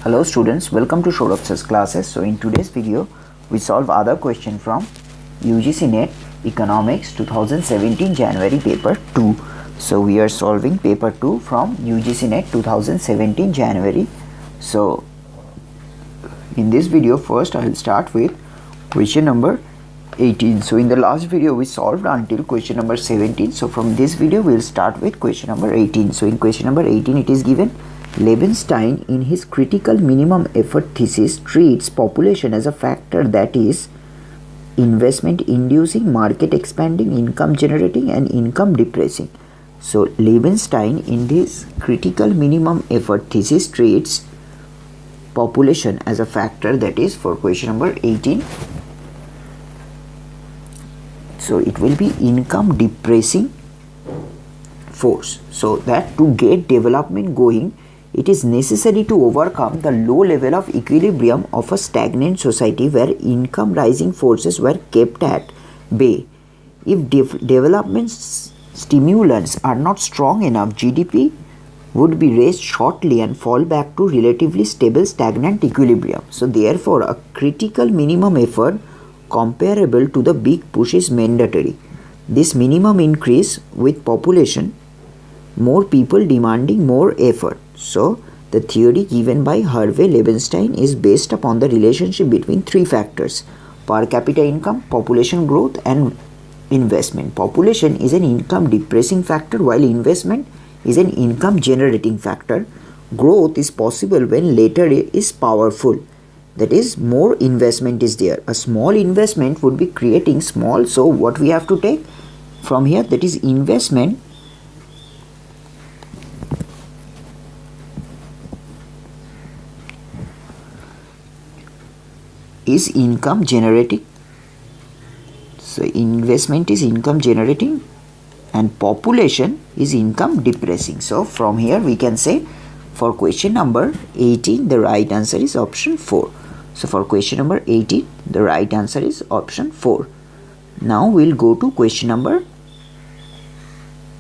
Hello students, welcome to Showrox's classes. So in today's video, we solve other question from UGC NET Economics 2017 January paper 2. So we are solving paper 2 from UGC NET 2017 January. So in this video, first I will start with question number 18. So in the last video, we solved until question number 17. So from this video, we will start with question number 18. So in question number 18, it is given Levenstein in his critical minimum effort thesis treats population as a factor that is investment inducing, market expanding, income generating and income depressing. So Levenstein in this critical minimum effort thesis treats population as a factor that is for question number 18. So it will be income depressing force. So that to get development going, it is necessary to overcome the low level of equilibrium of a stagnant society where income rising forces were kept at bay. If development stimulants are not strong enough, GDP would be raised shortly and fall back to relatively stable stagnant equilibrium. So therefore, a critical minimum effort comparable to the big push is mandatory. This minimum increase with population, more people demanding more effort. So the theory given by Harvey Levenstein is based upon the relationship between three factors: per capita income, population growth and investment. Population is an income depressing factor while investment is an income generating factor. Growth is possible when later is powerful. That is, more investment is there. A small investment would be creating small. So what we have to take from here, that is investment is income generating. So investment is income generating and population is income depressing. So from here we can say for question number 18 the right answer is option 4. So for question number 18 the right answer is option 4. Now we'll go to question number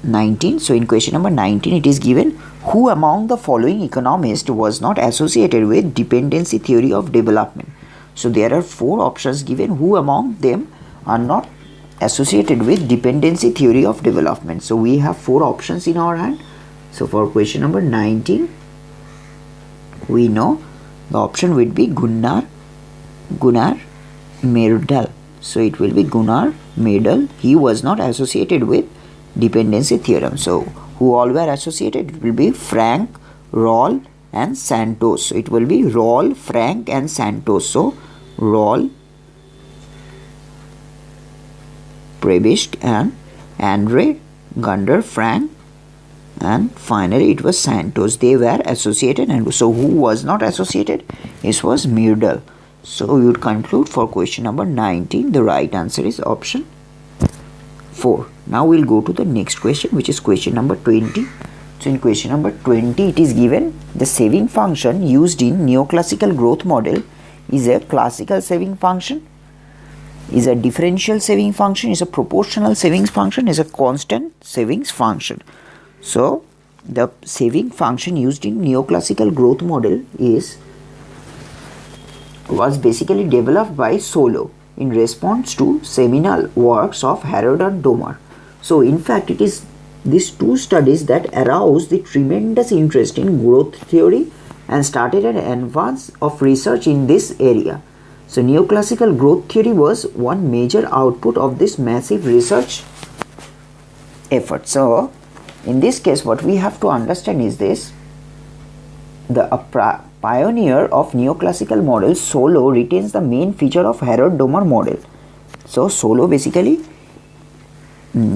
19. So in question number 19 it is given, who among the following economists was not associated with dependency theory of development? So there are four options given. Who among them are not associated with dependency theory of development? So we have four options in our hand. So for question number 19, we know the option would be Gunnar Myrdal. So it will be Gunnar Myrdal. He was not associated with dependency theorem. So who all were associated? It will be Frank, Roll and Santos. So it will be Roll, Frank and Santos. So Roll, Prebisch and Andre, Gunnar, Frank and finally it was Santos. They were associated, and so who was not associated? It was Myrdal. So we would conclude for question number 19 the right answer is option 4. Now we'll go to the next question, which is question number 20. So in question number 20 it is given, the saving function used in neoclassical growth model is a classical saving function, is a differential saving function, is a proportional savings function, is a constant savings function. So the saving function used in neoclassical growth model was basically developed by Solow in response to seminal works of Harrod and Domer. So in fact it is these two studies that aroused the tremendous interest in growth theory and started an advance of research in this area. So neoclassical growth theory was one major output of this massive research effort. So in this case what we have to understand is this: the pioneer of neoclassical model, Solow, retains the main feature of Harrod-Domer model. So Solow basically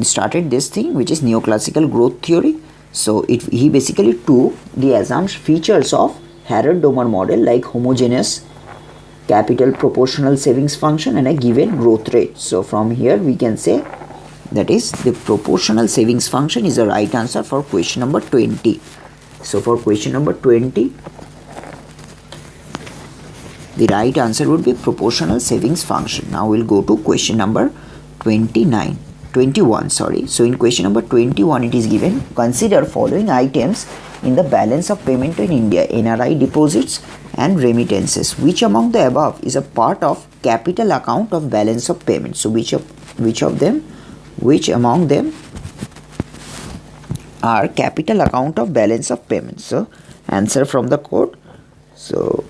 started this thing which is neoclassical growth theory. So he basically took the assumed features of Harrod-Domer model like homogeneous capital proportional savings function and a given growth rate. So from here we can say that is the proportional savings function is the right answer for question number 20. So for question number 20 the right answer would be proportional savings function. Now we'll go to question number 21. So in question number 21 it is given, consider following items in the balance of payment in India: NRI deposits, and remittances. Which among the above is a part of capital account of balance of payment? So which among them are capital account of balance of payment? So answer from the code. So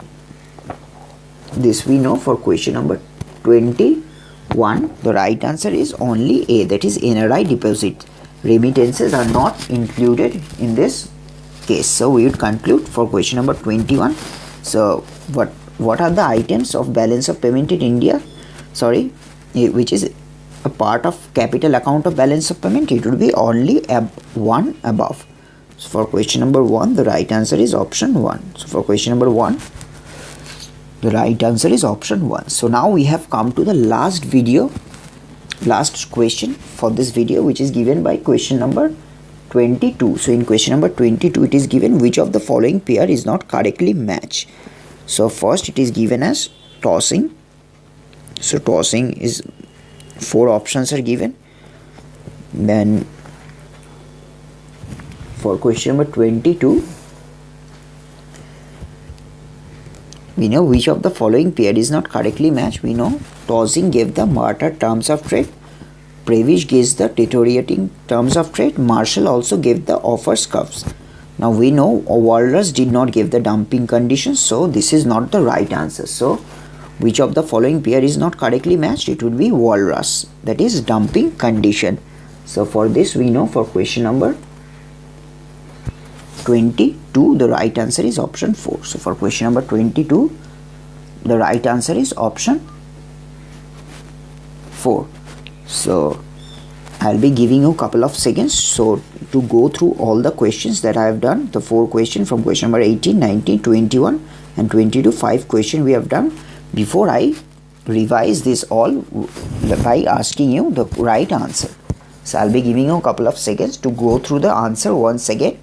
this we know for question number 21. The right answer is only A, that is NRI deposit. Remittances are not included in this case. So we would conclude for question number 21. So what are the items of balance of payment in India, which is a part of capital account of balance of payment? It would be only one above. So for question number 1, the right answer is option 1. So for question number 1, the right answer is option 1. So now we have come to the last question for this video, which is given by question number 22. So in question number 22, it is given which of the following pair is not correctly matched. So first it is given as tossing. So tossing is 4 options are given. Then for question number 22, we know which of the following pair is not correctly matched. We know tossing gave the barter terms of trade, Prevish gives the deteriorating terms of trade, Marshall also gave the offers curves. Now we know Walrus did not give the dumping conditions, so this is not the right answer. So which of the following pair is not correctly matched? It would be Walrus, that is dumping condition. So for this we know for question number 22, the right answer is option 4. So for question number 22, the right answer is option 4. So I'll be giving you a couple of seconds so to go through all the questions that I have done. The 4 questions from question number 18, 19, 21 and 22, 5 questions we have done. Before I revise this all by asking you the right answer. So I'll be giving you a couple of seconds to go through the answer once again.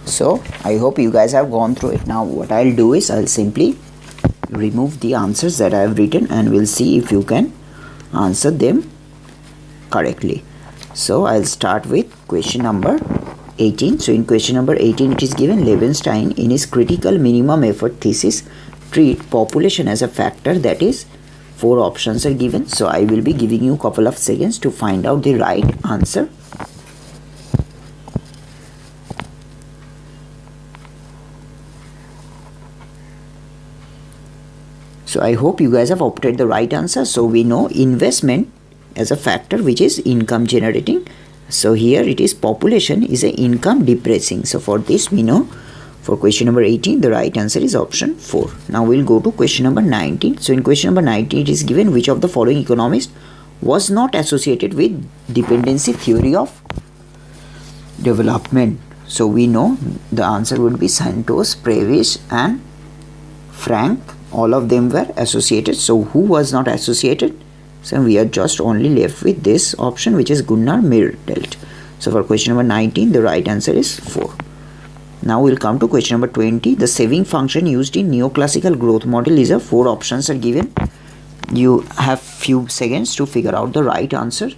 So I hope you guys have gone through it. Now what I'll do is I'll simply remove the answers that I have written and we'll see if you can answer them correctly. So I'll start with question number 18. So in question number 18 it is given Levenstein in his critical minimum effort thesis treat population as a factor, that is 4 options are given. So I will be giving you a couple of seconds to find out the right answer. So I hope you guys have opted the right answer. So we know investment as a factor which is income generating. So here it is population is a income depressing. So for this we know for question number 18 the right answer is option 4. Now we'll go to question number 19. So in question number 19 it is given which of the following economist was not associated with dependency theory of development. So we know the answer would be Santos, Prevish and Frank. All of them were associated. So who was not associated? So we are just only left with this option which is Gunnar Myrdal. So for question number 19 the right answer is 4. Now we'll come to question number 20. The saving function used in neoclassical growth model is a 4 options are given. You have few seconds to figure out the right answer.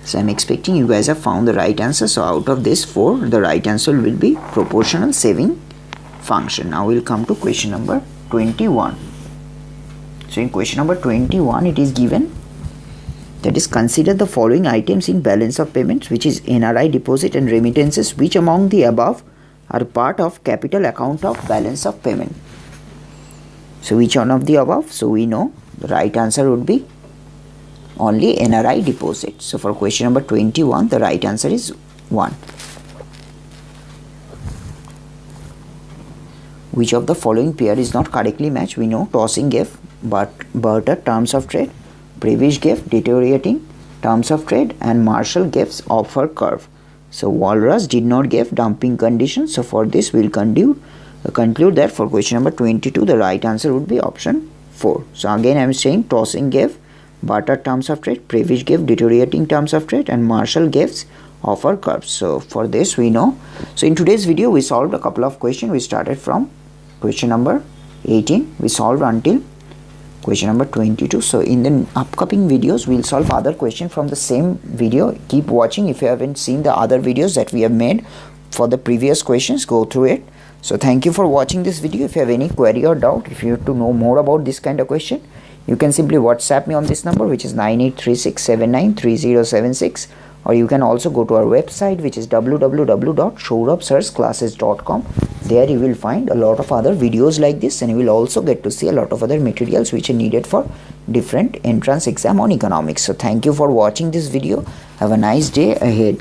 So I'm expecting you guys have found the right answer. So out of this 4, the right answer will be proportional saving function. Now we'll come to question number 21. So in question number 21 it is given, that is, consider the following items in balance of payments, which is NRI deposit and remittances. Which among the above are part of capital account of balance of payment? So which one of the above? So we know the right answer would be only NRI deposit. So for question number 21 the right answer is 1. Which of the following pair is not correctly matched? We know tossing gave barter terms of trade, Prevish gave deteriorating terms of trade, and Marshall gives offer curve. So Walrus did not give dumping conditions. So for this we'll conclude that for question number 22 the right answer would be option 4. So again I am saying tossing gave barter terms of trade, Prevish gave deteriorating terms of trade, and Marshall gives offer curves. So for this we know. So in today's video we solved a couple of questions. We started from question number 18, we solved until question number 22. So in the upcoming videos we'll solve other questions from the same video. Keep watching. If you haven't seen the other videos that we have made for the previous questions, go through it. So thank you for watching this video. If you have any query or doubt, if you have to know more about this kind of question, you can simply WhatsApp me on this number, which is 9836793076, or you can also go to our website, which is www.shourabsirsclasses.com. There you will find a lot of other videos like this, and you will also get to see a lot of other materials which are needed for different entrance exam on economics. So thank you for watching this video. Have a nice day ahead.